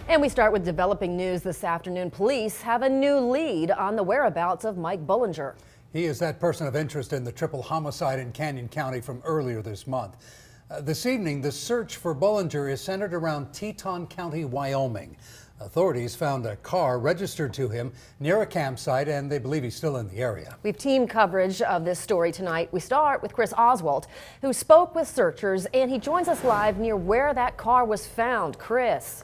And we start with developing news this afternoon. Police have a new lead on the whereabouts of Mike Bullinger. He is that person of interest in the triple homicide in Canyon County from earlier this month. This evening, the search for Bullinger is centered around Teton County, Wyoming. Authorities found a car registered to him near a campsite, and they believe he's still in the area. We've team coverage of this story tonight. We start with Chris Oswald, who spoke with searchers, and he joins us live near where that car was found. Chris.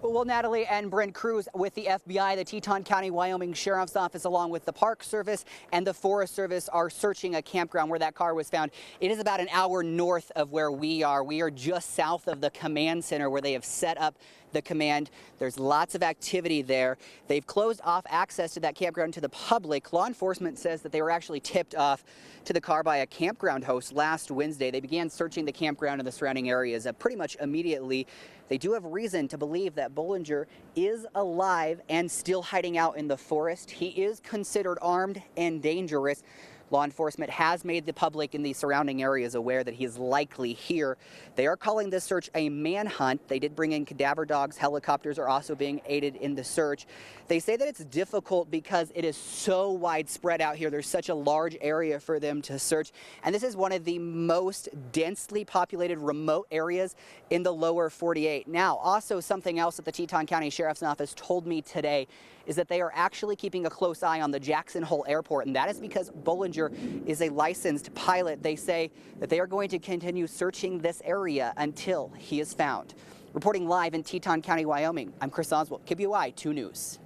Well, Natalie and Brent Cruz with the FBI, the Teton County, Wyoming Sheriff's Office, along with the Park Service and the Forest Service are searching a campground where that car was found. It is about an hour north of where we are. We are just south of the command center where they have set up the command. There's lots of activity there. They've closed off access to that campground to the public. Law enforcement says that they were actually tipped off to the car by a campground host last Wednesday. They began searching the campground and the surrounding areas pretty much immediately. They do have reason to believe that Bullinger is alive and still hiding out in the forest. He is considered armed and dangerous. Law enforcement has made the public in the surrounding areas aware that he is likely here. They are calling this search a manhunt. They did bring in cadaver dogs. Helicopters are also being aided in the search. They say that it's difficult because it is so widespread out here. There's such a large area for them to search. And this is one of the most densely populated remote areas in the lower 48. Now, also something else that the Teton County Sheriff's Office told me today is that they are actually keeping a close eye on the Jackson Hole Airport, and that is because Bullinger is a licensed pilot. They say that they are going to continue searching this area until he is found. Reporting live in Teton County, Wyoming, I'm Chris Oswald, KBOI 2 News.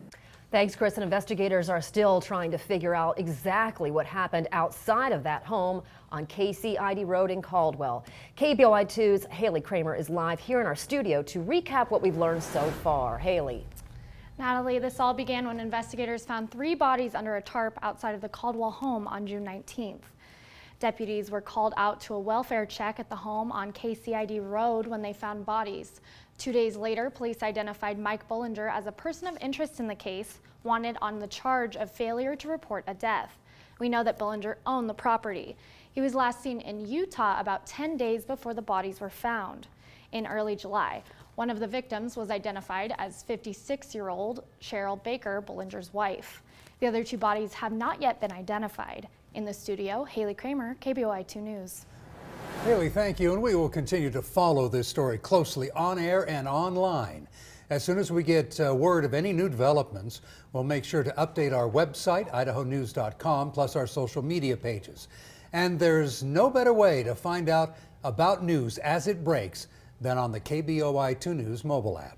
Thanks, Chris. And investigators are still trying to figure out exactly what happened outside of that home on KCID Road in Caldwell. KBOI 2's Haley Kramer is live here in our studio to recap what we've learned so far. Haley. Natalie, this all began when investigators found 3 bodies under a tarp outside of the Caldwell home on June 19th. Deputies were called out to a welfare check at the home on KCID Road when they found bodies. 2 days later, police identified Mike Bullinger as a person of interest in the case, wanted on the charge of failure to report a death. We know that Bullinger owned the property. He was last seen in Utah about 10 days before the bodies were found. In early July, one of the victims was identified as 56-year-old Cheryl Baker, Bullinger's wife. The other 2 bodies have not yet been identified. In the studio, Haley Kramer, KBOI 2 News. Haley, thank you, and we will continue to follow this story closely on air and online. As soon as we get word of any new developments, we'll make sure to update our website, idahonews.com, plus our social media pages. And there's no better way to find out about news as it breaks than on the KBOI 2 News mobile app.